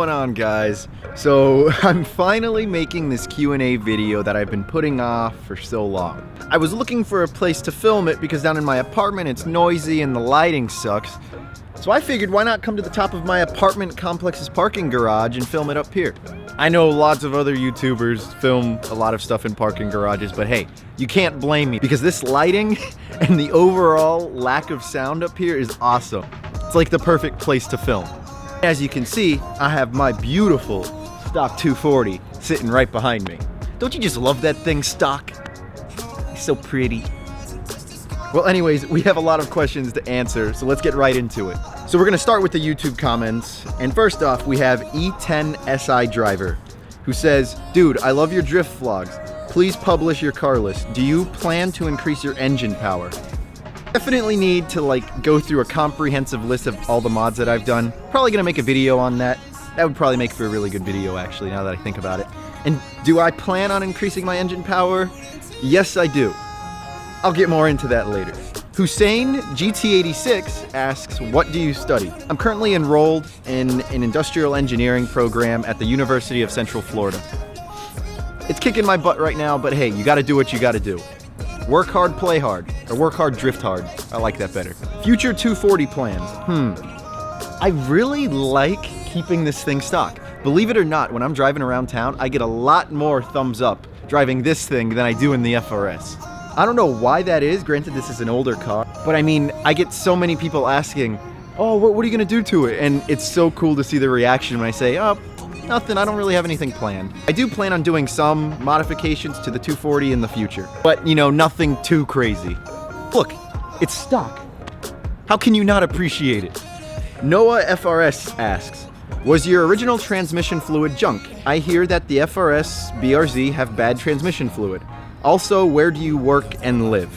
going on, guys? So I'm finally making this Q&A video that I've been putting off for so long. I was looking for a place to film it because down in my apartment it's noisy and the lighting sucks. So I figured why not come to the top of my apartment complex's parking garage and film it up here. I know lots of other YouTubers film a lot of stuff in parking garages, but hey, you can't blame me because this lighting and the overall lack of sound up here is awesome. It's like the perfect place to film. As you can see, I have my beautiful stock 240 sitting right behind me. Don't you just love that thing, stock? It's so pretty. Well, anyways, we have a lot of questions to answer, so let's get right into it. So we're gonna start with the YouTube comments, and first off, we have E10SI Driver, who says, "Dude, I love your drift vlogs. Please publish your car list. Do you plan to increase your engine power?" Definitely need to go through a comprehensive list of all the mods that I've done. Probably gonna make a video on that. That would probably make for a really good video, actually, now that I think about it. And do I plan on increasing my engine power? Yes, I do. I'll get more into that later. Hussein GT86 asks, "What do you study?" I'm currently enrolled in an industrial engineering program at the University of Central Florida. It's kicking my butt right now, but hey, you gotta do what you gotta do. Work hard, play hard. Or work hard, drift hard. I like that better. Future 240 plans. I really like keeping this thing stock. Believe it or not, when I'm driving around town, I get a lot more thumbs up driving this thing than I do in the FRS. I don't know why that is, granted this is an older car, but I mean, I get so many people asking, "Oh, what are you gonna do to it?" And it's so cool to see the reaction when I say, "Oh, nothing, I don't really have anything planned." I do plan on doing some modifications to the 240 in the future, but you know, nothing too crazy. Look, it's stock. How can you not appreciate it? Noah FRS asks, "Was your original transmission fluid junk? I hear that the FRS BRZ have bad transmission fluid. Also, where do you work and live?"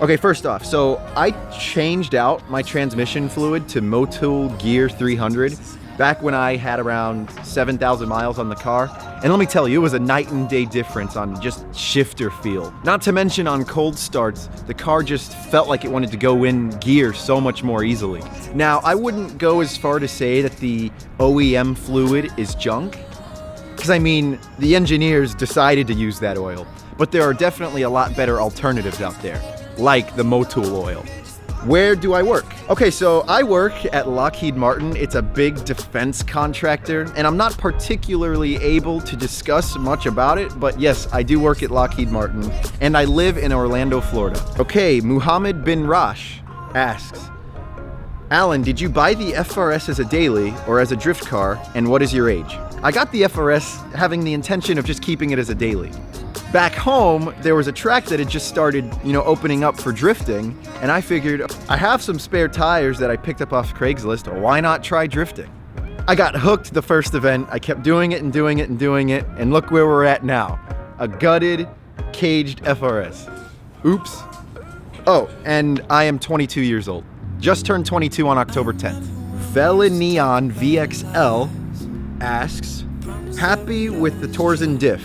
Okay, first off, so I changed out my transmission fluid to Motul Gear 300 back when I had around 7,000 miles on the car. And let me tell you, it was a night and day difference on just shifter feel. Not to mention on cold starts, the car just felt like it wanted to go in gear so much more easily. Now, I wouldn't go as far to say that the OEM fluid is junk, because I mean, the engineers decided to use that oil, but there are definitely a lot better alternatives out there, like the Motul oil. Where do I work? Okay, so I work at Lockheed Martin. It's a big defense contractor, and I'm not particularly able to discuss much about it, but yes, I do work at Lockheed Martin, and I live in Orlando, Florida. Okay, Muhammad bin Rash asks, "Alan, did you buy the FRS as a daily or as a drift car, and what is your age?" I got the FRS having the intention of just keeping it as a daily. Back home, there was a track that had just started, opening up for drifting, and I figured, I have some spare tires that I picked up off Craigslist, why not try drifting? I got hooked the first event, I kept doing it and doing it and doing it, and look where we're at now. A gutted, caged FRS. Oops. Oh, and I am 22 years old. Just turned 22 on October 10th. Veleneon VXL asks, "Happy with the Torsen diff,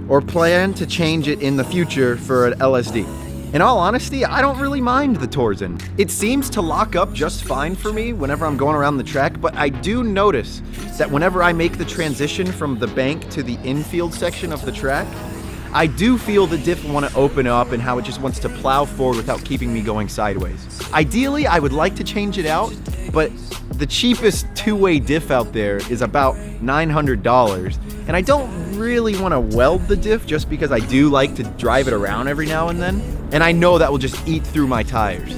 or plan to change it in the future for an LSD?" In all honesty, I don't really mind the Torsen. It seems to lock up just fine for me whenever I'm going around the track, but I do notice that whenever I make the transition from the bank to the infield section of the track, I do feel the diff want to open up and how it just wants to plow forward without keeping me going sideways. Ideally, I would like to change it out, but the cheapest two-way diff out there is about $900, and I don't really want to weld the diff just because I do like to drive it around every now and then, and I know that will just eat through my tires.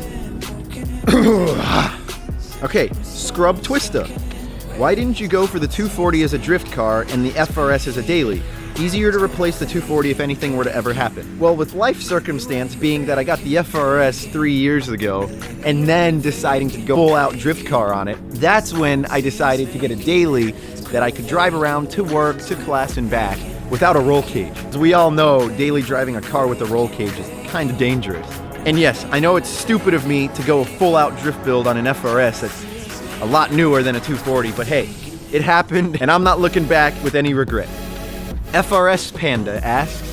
Okay, Scrub Twista. "Why didn't you go for the 240 as a drift car and the FRS as a daily? Easier to replace the 240 if anything were to ever happen." Well, with life circumstance being that I got the FRS 3 years ago and then deciding to go full out drift car on it, that's when I decided to get a daily that I could drive around to work, to class, and back without a roll cage. As we all know, daily driving a car with a roll cage is kind of dangerous. And yes, I know it's stupid of me to go a full out drift build on an FRS that's a lot newer than a 240, but hey, it happened and I'm not looking back with any regret. FRS Panda asks,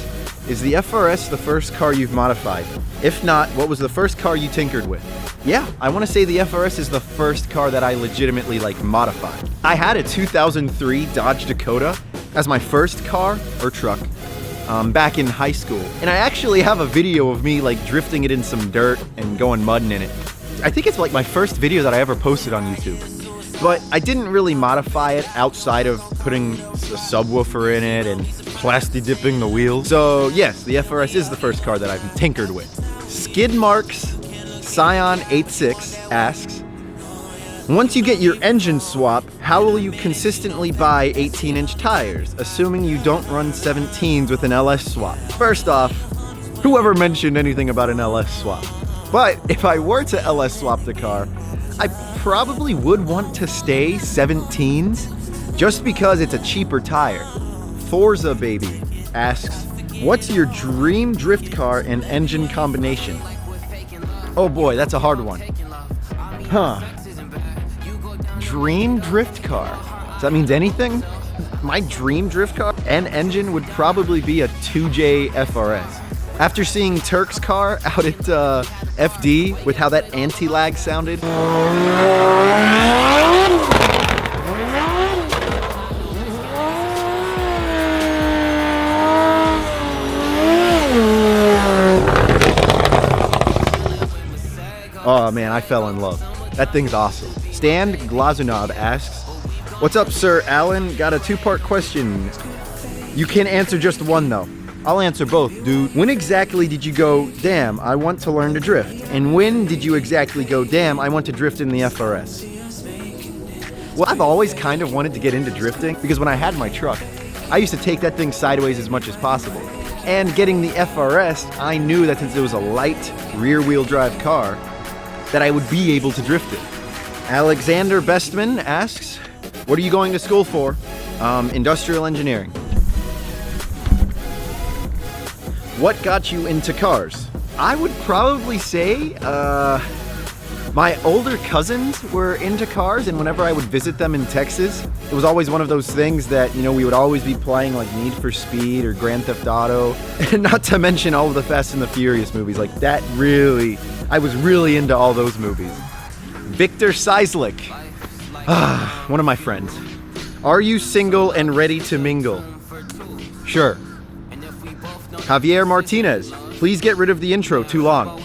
is the FRS the first car you've modified? If not, what was the first car you tinkered with? Yeah, I want to say the FRS is the first car that I legitimately modified. I had a 2003 Dodge Dakota as my first car or truck back in high school. And I actually have a video of me drifting it in some dirt and going mudding in it. I think it's my first video that I ever posted on YouTube. But I didn't really modify it outside of putting a subwoofer in it and plasti dipping the wheels. So yes, the FRS is the first car that I've tinkered with. Skid Marks Scion 86 asks, once you get your engine swap, how will you consistently buy 18-inch tires, assuming you don't run 17s with an LS swap? First off, whoever mentioned anything about an LS swap? But if I were to LS swap the car, I probably would want to stay 17s just because it's a cheaper tire. Forza Baby asks, what's your dream drift car and engine combination? Oh boy, that's a hard one. Dream drift car. Does that mean anything? My dream drift car and engine would probably be a 2J FRS. After seeing Turk's car out at FD with how that anti-lag sounded. Oh man, I fell in love. That thing's awesome. Stan Glazunov asks, what's up, Sir Alan? Got a two-part question. You can answer just one though. I'll answer both, dude. When exactly did you go, damn, I want to learn to drift? And when did you exactly go, damn, I want to drift in the FRS? Well, I've always kind of wanted to get into drifting because when I had my truck, I used to take that thing sideways as much as possible. And getting the FRS, I knew that since it was a light rear-wheel drive car, that I would be able to drift it. Alexander Bestman asks, what are you going to school for? Industrial engineering. What got you into cars? I would probably say my older cousins were into cars, and whenever I would visit them in Texas, it was always one of those things that, we would always be playing Need for Speed or Grand Theft Auto, and not to mention all of the Fast and the Furious movies. I was really into all those movies. Victor Seislik, one of my friends. Are you single and ready to mingle? Sure. Javier Martinez, please get rid of the intro, too long.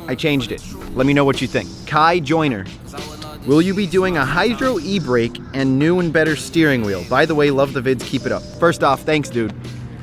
I changed it. Let me know what you think. Kai Joyner, will you be doing a Hydro e-brake and new and better steering wheel? By the way, love the vids, keep it up. First off, thanks, dude.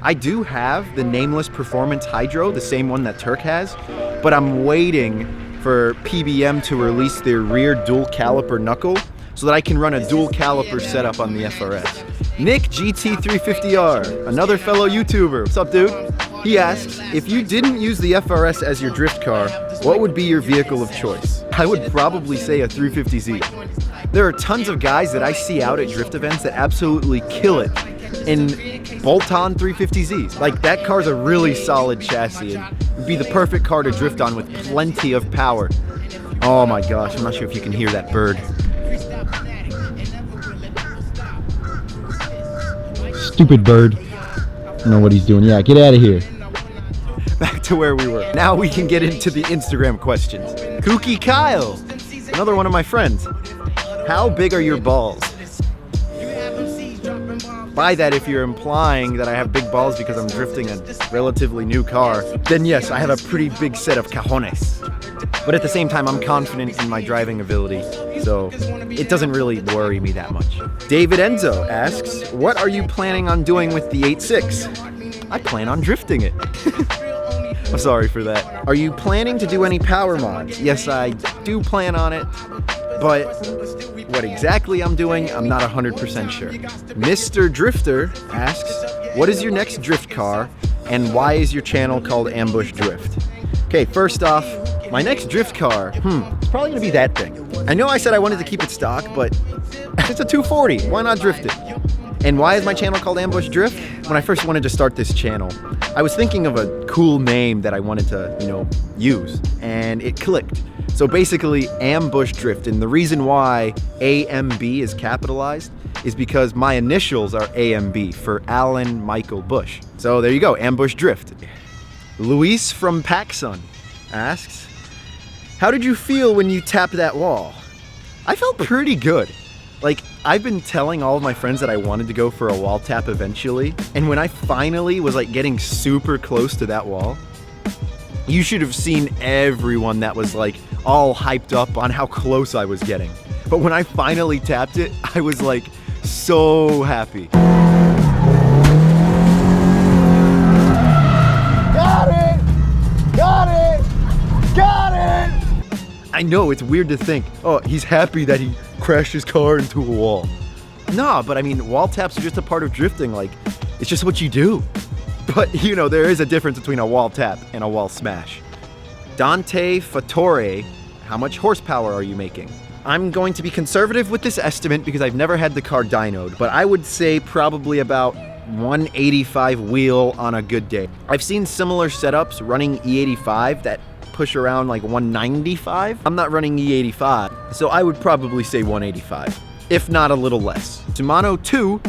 I do have the Nameless Performance Hydro, the same one that Turk has, but I'm waiting for PBM to release their rear dual caliper knuckle so that I can run a dual caliper setup on the FRS. Nick GT350R, another fellow YouTuber. What's up, dude? He asks, if you didn't use the FRS as your drift car, what would be your vehicle of choice? I would probably say a 350Z. There are tons of guys that I see out at drift events that absolutely kill it in bolt-on 350Zs. That car's a really solid chassis and would be the perfect car to drift on with plenty of power. Oh my gosh, I'm not sure if you can hear that bird. Stupid bird. I don't know what he's doing. Yeah, get out of here. Back to where we were. Now we can get into the Instagram questions. Kooky Kyle, another one of my friends. How big are your balls? By that, if you're implying that I have big balls because I'm drifting a relatively new car, then yes, I have a pretty big set of cajones. But at the same time, I'm confident in my driving ability, so it doesn't really worry me that much. David Enzo asks, what are you planning on doing with the 8.6? I plan on drifting it. I'm sorry for that. Are you planning to do any power mods? Yes, I do plan on it, but what exactly I'm doing, I'm not 100% sure. Mr. Drifter asks, what is your next drift car, and why is your channel called Ambush Drift? Okay, first off, my next drift car, it's probably gonna be that thing. I know I said I wanted to keep it stock, but it's a 240, why not drift it? And why is my channel called Ambush Drift? When I first wanted to start this channel, I was thinking of a cool name that I wanted to, use, and it clicked. So basically, Ambush Drift, and the reason why AMB is capitalized is because my initials are AMB for Alan Michael Bush. So there you go, Ambush Drift. Luis from PacSun asks, how did you feel when you tapped that wall? I felt pretty good. Like, I've been telling all of my friends that I wanted to go for a wall tap eventually, and when I finally was like getting super close to that wall, you should have seen everyone that was like all hyped up on how close I was getting. But when I finally tapped it, I was like so happy. Got it! Got it! Got it! I know, it's weird to think, oh, he's happy that he crashed his car into a wall. Nah, but I mean, wall taps are just a part of drifting. Like, it's just what you do. But, you know, there is a difference between a wall tap and a wall smash. Dante Fattore, how much horsepower are you making? I'm going to be conservative with this estimate because I've never had the car dynoed, but I would say probably about 185 wheel on a good day. I've seen similar setups running E85 that push around like 195. I'm not running E85, so I would probably say 185, if not a little less. Sumano 2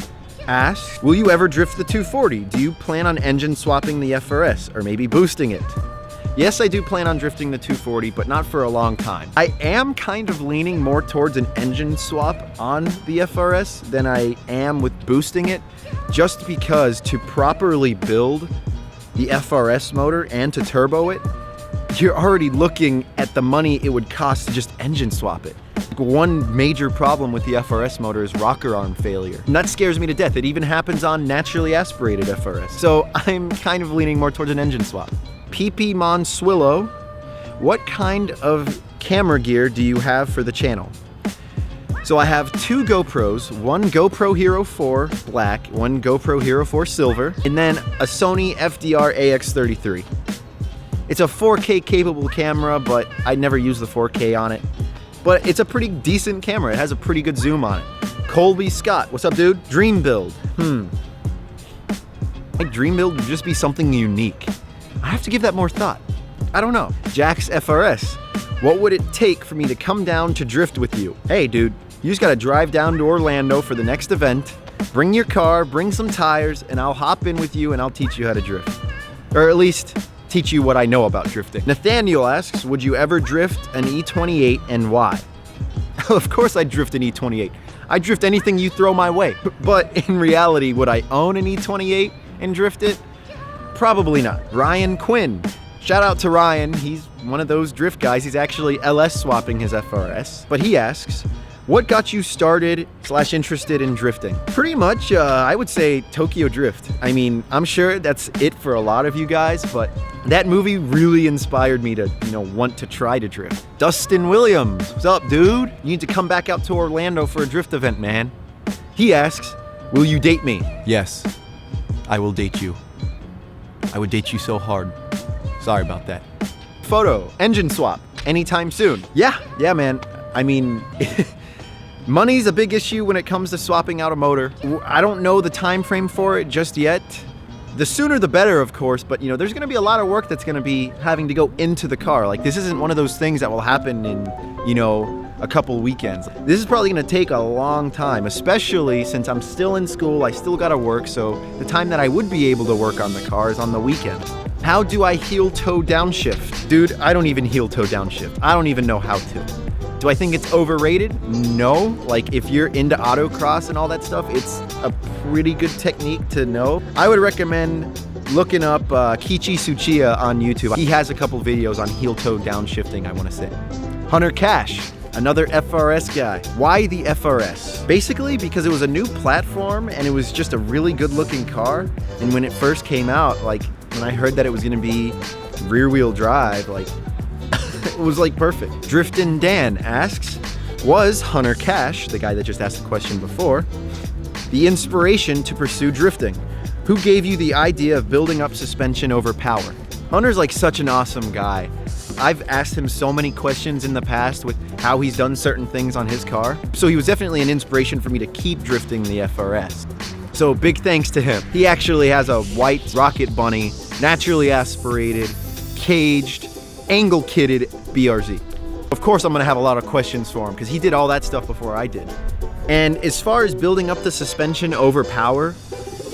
asks, will you ever drift the 240? Do you plan on engine swapping the FRS or maybe boosting it? Yes, I do plan on drifting the 240, but not for a long time. I am kind of leaning more towards an engine swap on the FRS than I am with boosting it, just because to properly build the FRS motor and to turbo it, you're already looking at the money it would cost to just engine swap it. One major problem with the FRS motor is rocker arm failure. And that scares me to death. It even happens on naturally aspirated FRS. So I'm kind of leaning more towards an engine swap. PP Monsuillo, what kind of camera gear do you have for the channel? So I have 2 GoPros, one GoPro Hero 4 black, one GoPro Hero 4 silver, and then a Sony FDR AX33. It's a 4K capable camera, but I never use the 4K on it. But it's a pretty decent camera. It has a pretty good zoom on it. Colby Scott, what's up, dude? Dream build. My dream build would just be something unique. I have to give that more thought. I don't know. Jack's FRS. What would it take for me to come down to drift with you? Hey, dude, you just gotta drive down to Orlando for the next event, bring your car, bring some tires, and I'll hop in with you and I'll teach you how to drift. Or at least, teach you what I know about drifting. Nathaniel asks, would you ever drift an E28 and why? Of course I'd drift an E28. I'd drift anything you throw my way. But in reality, would I own an E28 and drift it? Probably not. Ryan Quinn. Shout out to Ryan. He's one of those drift guys. He's actually LS swapping his FRS. But he asks, what got you started / interested in drifting? Pretty much, I would say Tokyo Drift. I mean, I'm sure that's it for a lot of you guys, but that movie really inspired me to, want to try to drift. Dustin Williams, what's up, dude? You need to come back out to Orlando for a drift event, man. He asks, will you date me? Yes, I will date you. I would date you so hard. Sorry about that. Photo, engine swap, anytime soon. Yeah, man. I mean, money's a big issue when it comes to swapping out a motor. I don't know the time frame for it just yet. The sooner the better, of course, but there's gonna be a lot of work that's gonna be having to go into the car. Like, this isn't one of those things that will happen in, a couple weekends. This is probably gonna take a long time, especially since I'm still in school, I still gotta work, so the time that I would be able to work on the car is on the weekend. How do I heel toe downshift? Dude, I don't even heel toe downshift. I don't even know how to. Do I think it's overrated? No. Like, if you're into autocross and all that stuff, it's a pretty good technique to know. I would recommend looking up Kichi Tsuchiya on YouTube. He has a couple videos on heel toe downshifting, I want to say. Hunter Cash, another FRS guy. Why the FRS? Basically because it was a new platform and it was just a really good looking car. And when it first came out, like, when I heard that it was going to be rear wheel drive, like, it was like perfect. Driftin' Dan asks, was Hunter Cash, the guy that just asked the question before, the inspiration to pursue drifting? Who gave you the idea of building up suspension over power? Hunter's like such an awesome guy. I've asked him so many questions in the past with how he's done certain things on his car. So he was definitely an inspiration for me to keep drifting the FRS. So big thanks to him. He actually has a white Rocket Bunny, naturally aspirated, caged, angle kitted BRZ. Of course I'm gonna have a lot of questions for him because he did all that stuff before I did. And as far as building up the suspension over power,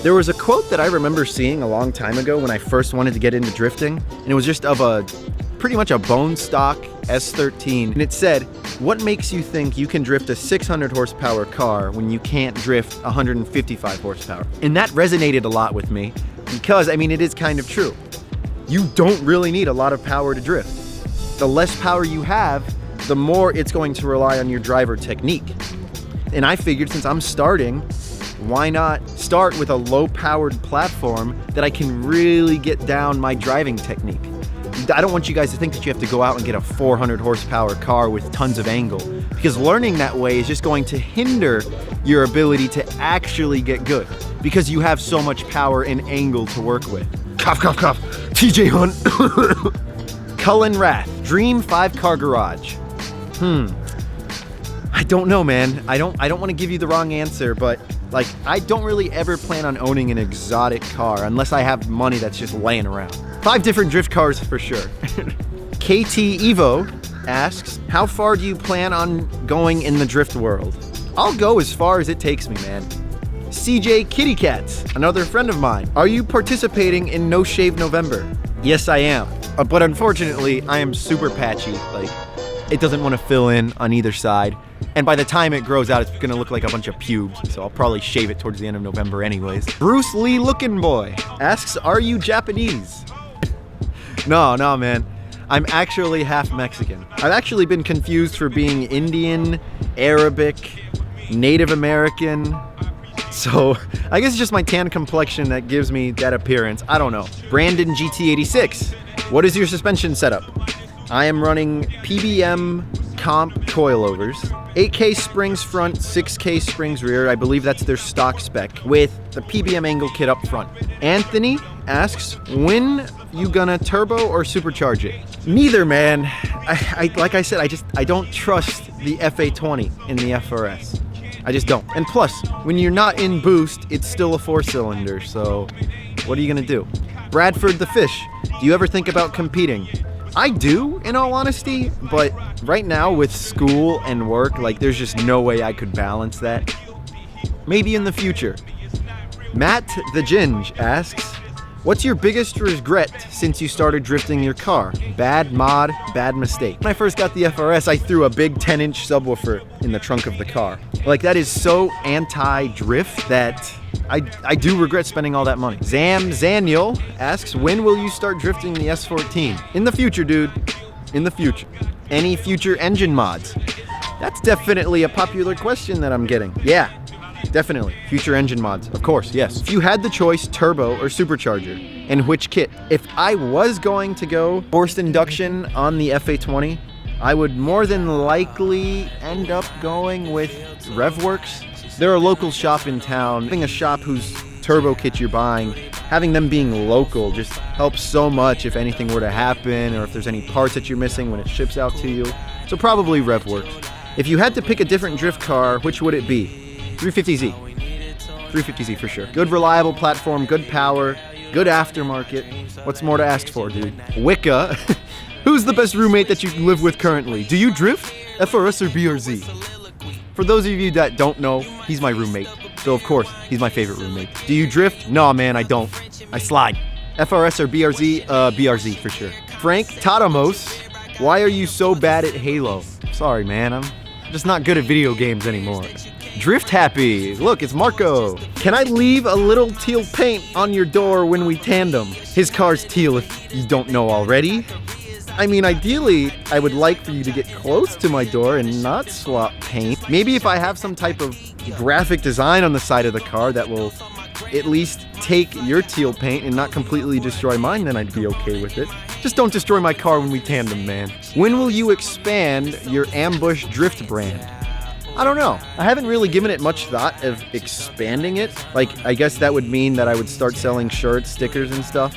there was a quote that I remember seeing a long time ago when I first wanted to get into drifting, and it was just of pretty much a bone stock S13, and it said, what makes you think you can drift a 600 horsepower car when you can't drift 155 horsepower? And that resonated a lot with me because, I mean, it is kind of true. You don't really need a lot of power to drift. The less power you have, the more it's going to rely on your driver technique. And I figured since I'm starting, why not start with a low-powered platform that I can really get down my driving technique? I don't want you guys to think that you have to go out and get a 400 horsepower car with tons of angle, because learning that way is just going to hinder your ability to actually get good, because you have so much power and angle to work with. Cough, cough, cough. TJ Hunt. Cullen Rath, Dream 5-car garage. I don't know, man. I don't want to give you the wrong answer, but like, I don't really ever plan on owning an exotic car unless I have money that's just laying around. 5 different drift cars for sure. KT Evo asks, how far do you plan on going in the drift world? I'll go as far as it takes me, man. CJ Kitty Cats, another friend of mine. Are you participating in No Shave November? Yes, I am. But unfortunately, I am super patchy. Like, it doesn't want to fill in on either side. And by the time it grows out, it's gonna look like a bunch of pubes, so I'll probably shave it towards the end of November anyways. Bruce Lee Lookin' Boy asks, are you Japanese? No, man. I'm actually half Mexican. I've actually been confused for being Indian, Arabic, Native American. So I guess it's just my tan complexion that gives me that appearance. I don't know. Brandon GT86, what is your suspension setup? I am running PBM comp coilovers, 8K springs front, 6K springs rear. I believe that's their stock spec with the PBM angle kit up front. Anthony asks, when you gonna turbo or supercharge it? Neither, man. Like I said, I don't trust the FA20 in the FRS. I just don't. And plus, when you're not in boost, it's still a 4-cylinder, so what are you gonna do? Bradford the Fish, do you ever think about competing? I do, in all honesty, but right now with school and work, like, there's just no way I could balance that. Maybe in the future. Matt the Ginge asks, what's your biggest regret since you started drifting your car? Bad mod, bad mistake. When I first got the FRS, I threw a big 10-inch subwoofer in the trunk of the car. Like, that is so anti-drift that I do regret spending all that money. Zaniel asks, when will you start drifting the S14? In the future, dude. In the future. Any future engine mods? That's definitely a popular question that I'm getting. Yeah, definitely. Future engine mods, of course, yes. If you had the choice, turbo or supercharger, and which kit? If I was going to go forced induction on the FA20, I would more than likely end up going with RevWorks. They're a local shop in town. Having a shop whose turbo kit you're buying, having them being local just helps so much if anything were to happen or if there's any parts that you're missing when it ships out to you. So probably RevWorks. If you had to pick a different drift car, which would it be? 350Z. 350Z for sure. Good reliable platform, good power, good aftermarket. What's more to ask for, dude? Wicca. Who's the best roommate that you live with currently? Do you drift? FRS or BRZ? For those of you that don't know, he's my roommate. So of course, he's my favorite roommate. Do you drift? No, man, I don't. I slide. FRS or BRZ? BRZ for sure. Frank Tadamos, why are you so bad at Halo? Sorry, man, I'm just not good at video games anymore. Drift Happy, look, it's Marco. Can I leave a little teal paint on your door when we tandem? His car's teal if you don't know already. I mean, ideally, I would like for you to get close to my door and not swap paint. Maybe if I have some type of graphic design on the side of the car that will at least take your teal paint and not completely destroy mine, then I'd be okay with it. Just don't destroy my car when we tandem, man. When will you expand your Ambush Drift brand? I don't know. I haven't really given it much thought of expanding it. Like, I guess that would mean that I would start selling shirts, stickers, and stuff.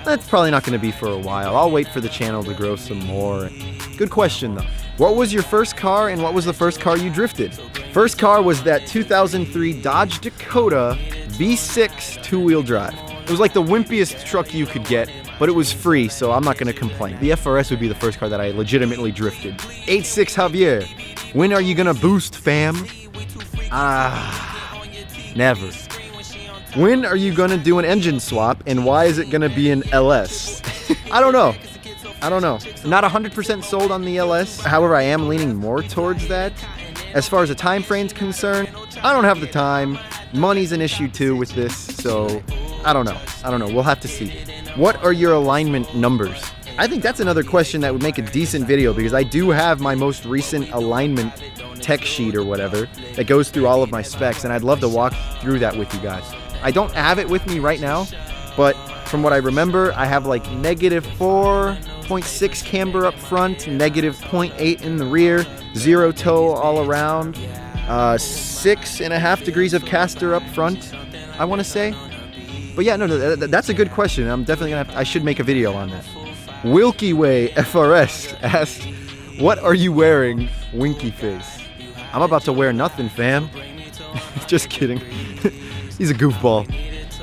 That's probably not going to be for a while. I'll wait for the channel to grow some more. Good question, though. What was your first car and what was the first car you drifted? First car was that 2003 Dodge Dakota V6 two-wheel drive. It was like the wimpiest truck you could get, but it was free, so I'm not going to complain. The FRS would be the first car that I legitimately drifted. 86 Javier, when are you going to boost, fam? Never. When are you gonna do an engine swap, and why is it gonna be an LS? I don't know. Not 100% sold on the LS. However, I am leaning more towards that. As far as the time frame's concerned, I don't have the time. Money's an issue too with this, so I don't know. We'll have to see. What are your alignment numbers? I think that's another question that would make a decent video, because I do have my most recent alignment tech sheet or whatever that goes through all of my specs, and I'd love to walk through that with you guys. I don't have it with me right now, but from what I remember, I have like negative 4.6 camber up front, -0.8 in the rear, 0 toe all around, 6.5 degrees of caster up front, I want to say. But yeah, no, that's a good question. I'm definitely I should make a video on that. Wilkie Way FRS asked, what are you wearing, winky face? I'm about to wear nothing, fam. Just kidding. He's a goofball.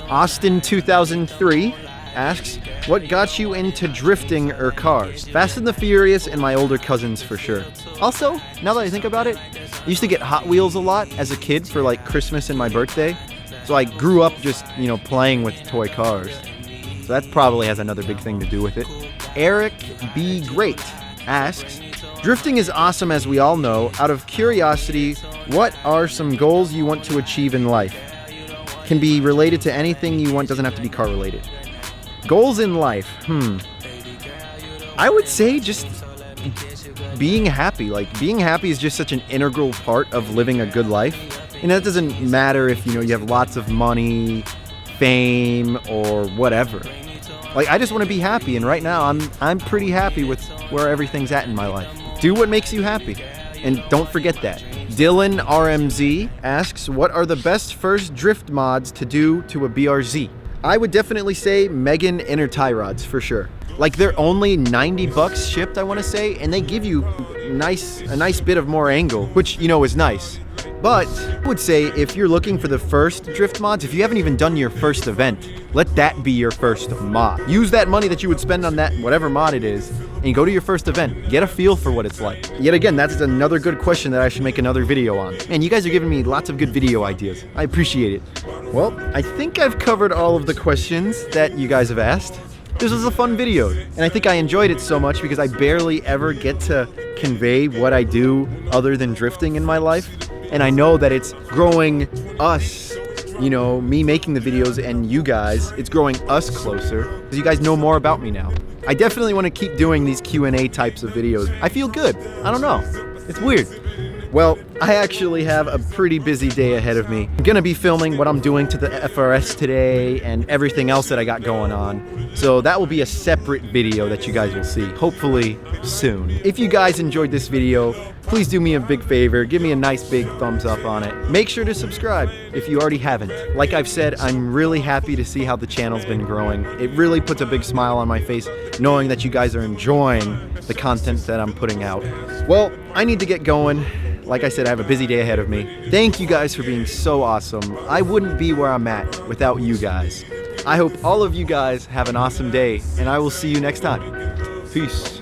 Austin 2003 asks, what got you into drifting or cars? Fast and the Furious and my older cousins for sure. Also, now that I think about it, I used to get Hot Wheels a lot as a kid for like Christmas and my birthday. So I grew up just, playing with toy cars. So that probably has another big thing to do with it. Eric B. Great asks, drifting is awesome as we all know. Out of curiosity, what are some goals you want to achieve in life? Can be related to anything you want, doesn't have to be car related. Goals in life, I would say just being happy. Like, being happy is just such an integral part of living a good life. And that doesn't matter if, you have lots of money, fame, or whatever. Like, I just want to be happy, and right now I'm pretty happy with where everything's at in my life. Do what makes you happy, and don't forget that. Dylan RMZ asks, what are the best first drift mods to do to a BRZ? I would definitely say Megan inner tie rods for sure. Like, they're only $90 shipped, I want to say, and they give you a nice bit of more angle, which, is nice. But I would say if you're looking for the first drift mods, if you haven't even done your first event, let that be your first mod. Use that money that you would spend on that, whatever mod it is, and go to your first event. Get a feel for what it's like. Yet again, that's another good question that I should make another video on. And you guys are giving me lots of good video ideas. I appreciate it. Well, I think I've covered all of the questions that you guys have asked. This was a fun video, and I think I enjoyed it so much because I barely ever get to convey what I do other than drifting in my life. And I know that it's growing us, me making the videos and you guys, it's growing us closer because you guys know more about me now. I definitely want to keep doing these Q&A types of videos. I feel good. I don't know. It's weird. Well, I actually have a pretty busy day ahead of me. I'm gonna be filming what I'm doing to the FRS today and everything else that I got going on. So that will be a separate video that you guys will see, hopefully soon. If you guys enjoyed this video, please do me a big favor. Give me a nice big thumbs up on it. Make sure to subscribe if you already haven't. Like I've said, I'm really happy to see how the channel's been growing. It really puts a big smile on my face knowing that you guys are enjoying the content that I'm putting out. Well, I need to get going. Like I said, I have a busy day ahead of me. Thank you guys for being so awesome. I wouldn't be where I'm at without you guys. I hope all of you guys have an awesome day, and I will see you next time. Peace.